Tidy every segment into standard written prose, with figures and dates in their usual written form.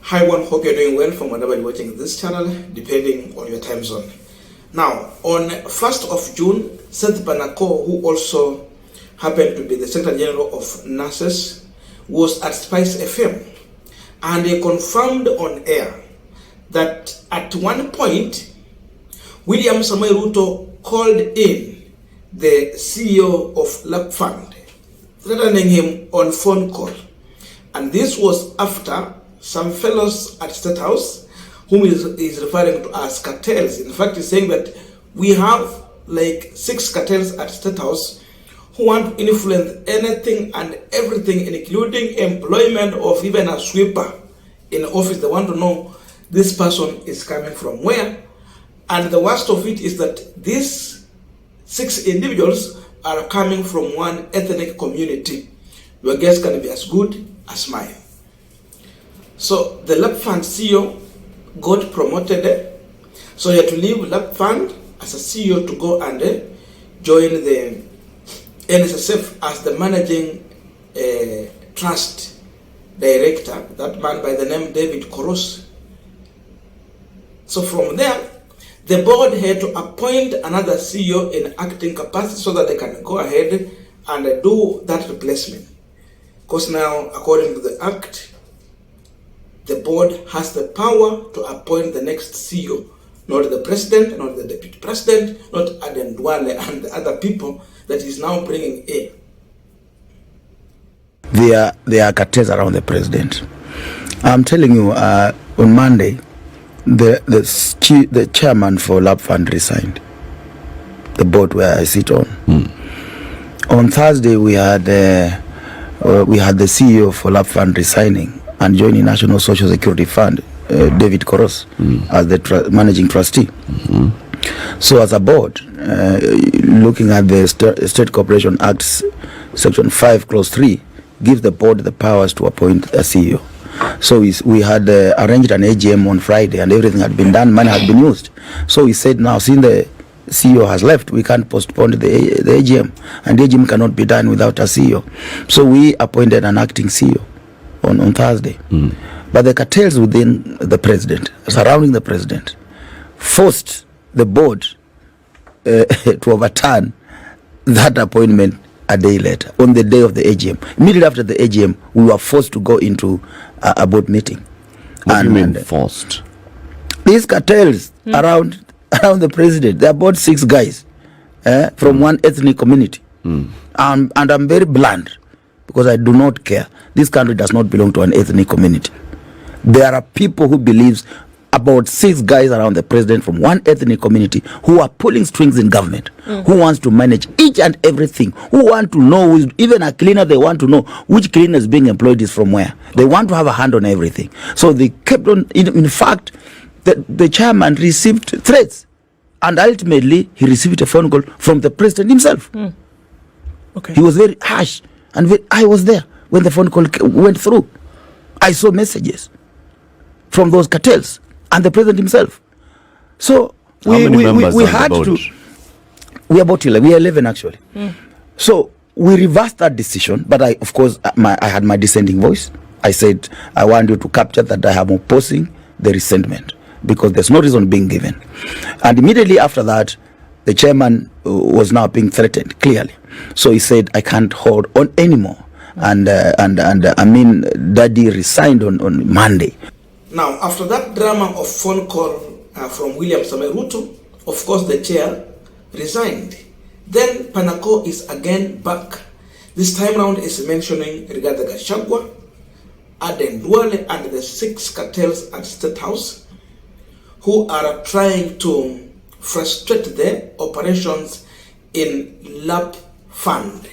Hi everyone, hope you're doing well from whenever you're watching this channel, depending on your time zone. Now, on 1st of June, Seth Panyako, who also happened to be the Secretary General of Nurses, was at Spice FM, and he confirmed on air that at one point, William Samoei Ruto called in the CEO of Lap Fund, threatening him on phone call. And this was after some fellows at State House, whom is referring to as cartels. In fact, he's saying that we have like 6 cartels at State House who want to influence anything and everything, including employment of even a sweeper in office. They want to know this person is coming from where. And the worst of it is that these 6 individuals are coming from one ethnic community. Your guess can be as good as mine. So the Lap Fund CEO got promoted, so he had to leave Lap Fund as a CEO to go and join the NSSF as the managing trust director, that man by the name David Koros. So from there, the board had to appoint another CEO in acting capacity so that they can go ahead and do that replacement. Because now, according to the Act, the board has the power to appoint the next CEO, not the president, not the deputy president, not Aden Duale and the other people that is now bringing in. There are cartels around the president. I'm telling you, on Monday, the chairman for Lap Fund resigned. The board where I sit on. On Thursday, we had the CEO for Lap Fund resigning and joining National Social Security Fund, David Koros, as the managing trustee. So as a board, looking at the State Corporation Act, Section 5, Clause 3, gives the board the powers to appoint a CEO. So we had arranged an AGM on Friday, and everything had been done, money had been used. So we said, now, since the CEO has left, we can't postpone the AGM, and the AGM cannot be done without a CEO. So we appointed an acting CEO on Thursday. But the cartels within the president, surrounding the president, forced the board to overturn that appointment a day later, on the day of the AGM. Immediately after the AGM, we were forced to go into a board meeting. What do you mean forced? These cartels around the president, they're about 6 guys from one ethnic community. And I'm very blunt, because I do not care. This country does not belong to an ethnic community. There are people who believes, about 6 guys around the president from one ethnic community, who are pulling strings in government, who wants to manage each and everything, who want to know, even a cleaner, they want to know which cleaner is being employed is from where. They want to have a hand on everything. So they kept on, in fact, the chairman received threats, and ultimately he received a phone call from the president himself. Okay. He was very harsh, and I was there when the phone call went through. I saw messages from those cartels and the president himself. So we had to. We are about 11. We are 11 actually. So we reversed that decision, but I had my dissenting voice. I said, I want you to capture that I am opposing the resentment, because there's no reason being given. And immediately after that, the chairman was now being threatened clearly. So he said, I can't hold on anymore. And Daddy resigned on Monday. Now, after that drama of phone call from William Samoei Ruto, of course the chair resigned. Then Panyako is again back. This time round is mentioning Rigathi Gachagua, Aden Duale, and the 6 cartels at State House who are trying to frustrate the operations in Lap Fund.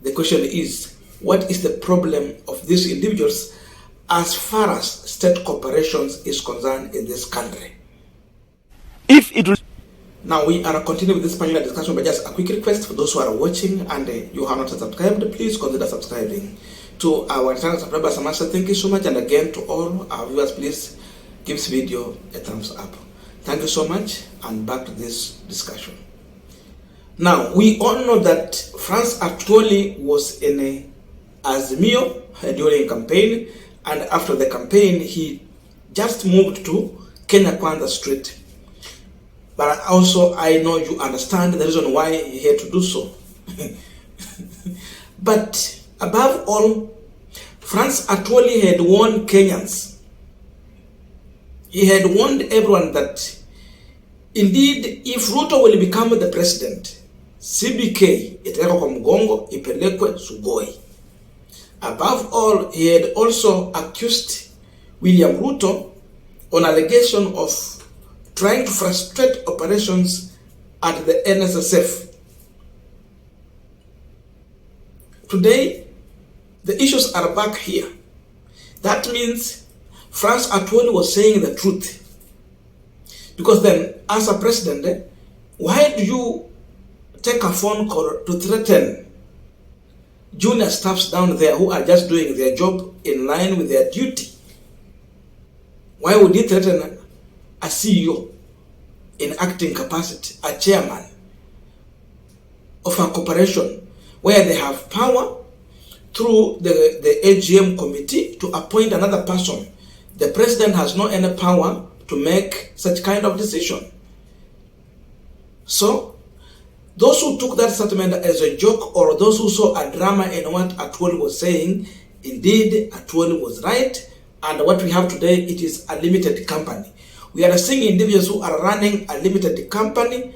The question is, what is the problem of these individuals as far as state corporations is concerned in this country? Now we are continuing with this panel discussion, but just a quick request for those who are watching and you have not subscribed, please consider subscribing to our channel. Subscribers, thank you so much, and again to all our viewers, please give this video a thumbs up. Thank you so much, and back to this discussion. Now we all know that France actually was in a Azimio during campaign, And after the campaign, he just moved to Kenya Kwanza Street. But also, I know you understand the reason why he had to do so. But above all, Francis Atwoli had warned Kenyans. He had warned everyone that indeed, if Ruto will become the president, CBK itawekwa kwa mgongo, ipelekwe Sugoi. Above all, he had also accused William Ruto on allegation of trying to frustrate operations at the NSSF. Today, the issues are back here. That means Francis Atwoli was saying the truth. Because then, as a president, why do you take a phone call to threaten junior staffs down there who are just doing their job in line with their duty? Why would you threaten a CEO in acting capacity, a chairman of a corporation where they have power through the AGM committee to appoint another person? The president has no any power to make such kind of decision. So, those who took that statement as a joke, or those who saw a drama in what Atwoli was saying, indeed, Atwoli was right, and what we have today, it is a limited company. We are seeing individuals who are running a limited company,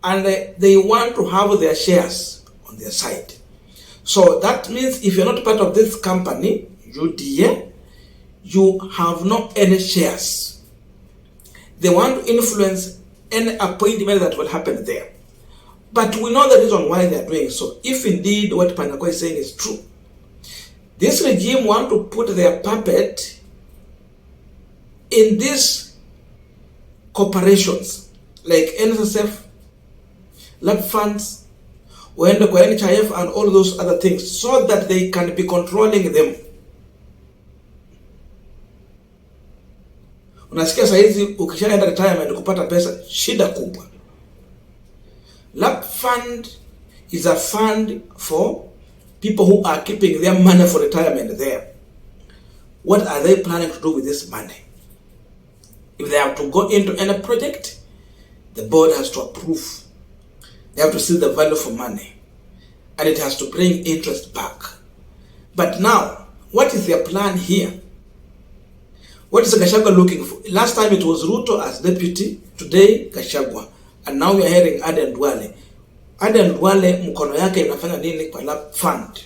and they want to have their shares on their side. So that means if you're not part of this company, UDA, you have no any shares. They want to influence any appointment that will happen there. But we know the reason why they are doing so. If indeed what Panyako is saying is true, this regime want to put their puppet in these corporations like NSSF, lab funds, NHIF, and all those other things, so that they can be controlling them. Unasikia saizi ukishaenda retirement kupata pesa shida kubwa. Lab fund is a fund for people who are keeping their money for retirement there. What are they planning to do with this money? If they have to go into any project, the board has to approve. They have to see the value for money, and it has to bring interest back. But now, what is their plan here? What is Gachagua looking for? Last time it was Ruto as deputy, today Gachagua. And now we are hearing Aden Duale. Aden Duale mkono yake inafanya nini kwa lab fund?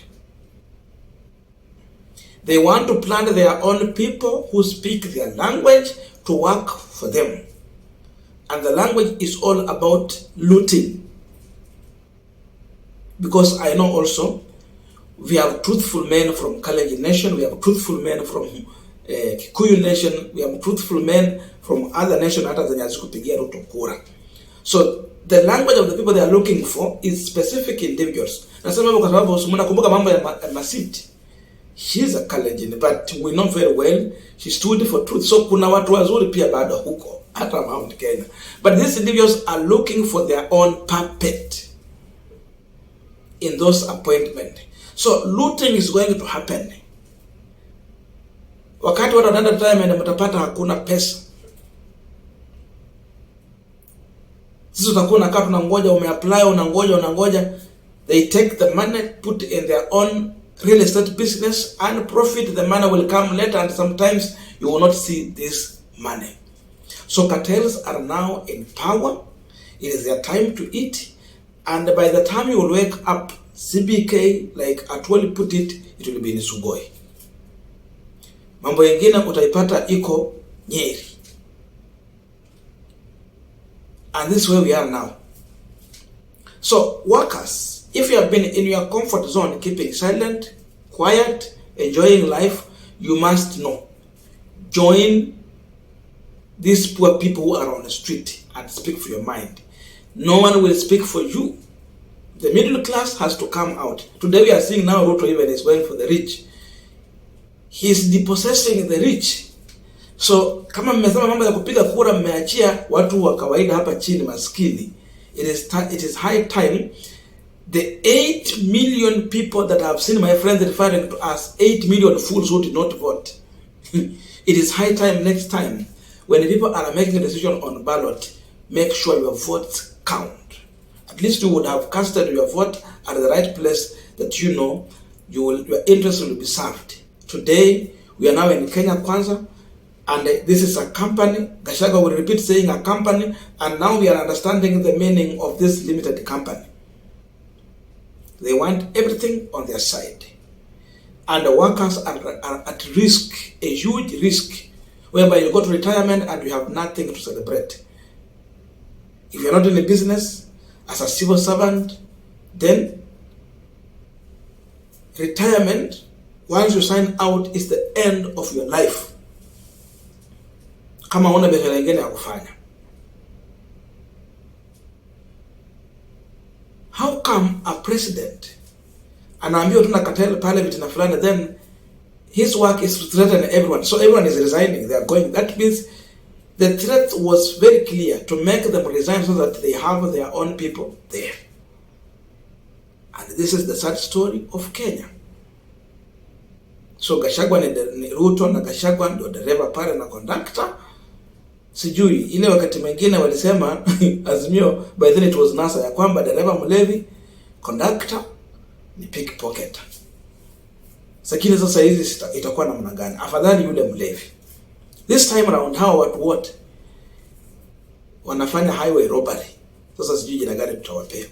They want to plant their own people who speak their language to work for them. And the language is all about looting. Because I know also, we have truthful men from Kalenjin Nation, we have truthful men from Kikuyu Nation, we have truthful men from other nations hata zenye hazikupigia Ruto kura. So the language of the people they are looking for is specific individuals. Nasema hivyo kwa sababu mnakumbuka mambo ya Masiti. She's a Kalenjin, but we know very well she stood for truth. So kuna watu wazuri pia bado huko hata Mount Kenya. But these individuals are looking for their own puppet in those appointments. So looting is going to happen. Wakati watu wanaenda retirement mtapata hakuna pesa. Sisi tutakuwa nakaa tunangoja umeapply unangoja. They take the money, put in their own real estate business and profit. The money will come later, and sometimes you will not see this money. So cartels are now in power. It is their time to eat. And by the time you will wake up, CBK, like Atwoli put it, it will be in Sugoi. Mambo yengine utaipata iko Nyeri. And this is where we are now. So workers, if you have been in your comfort zone, keeping silent, quiet, enjoying life, you must know. Join these poor people who are on the street and speak for your mind. No one will speak for you. The middle class has to come out. Today we are seeing now Ruto even is going for the rich. He is depossessing the rich. So kama mmesema mambo ya kupiga kura mmeachia watu wa kawaida hapa chini maskini. It is high time the 8 million people that I have seen my friends referring to as 8 million fools who did not vote. It is high time next time when people are making a decision on ballot, make sure your votes count. At least you would have casted your vote at the right place that you know your interest will be served. Today, we are now in Kenya Kwanza, and this is a company. Gachagua will repeat saying a company, and now we are understanding the meaning of this limited company. They want everything on their side. And the workers are at risk, a huge risk, whereby you go to retirement and you have nothing to celebrate. If you're not in a business, as a civil servant, then retirement, once you sign out, is the end of your life. Kama una biashara nyingine ya kufanya. How come a president anaambiwa tuna cartel pale vitina fulani, then his work is to threaten everyone, so everyone is resigning, they are going? That means the threat was very clear, to make them resign so that they have their own people there. And this is the sad story of Kenya. So Gachagua ni Ruto na Gachagua ndio dereva pale na conductor. Sijui ile wakati mwingine walisema Azimio, by then it was NASA, ya kwamba dereva mlevi, conductor ni pickpocket. Lakini sasa hizi itakuwa namna gani? Afadhali yule mlevi. This time around how what wanafanya highway robbery. Sasa sijui jina gani tutawapea.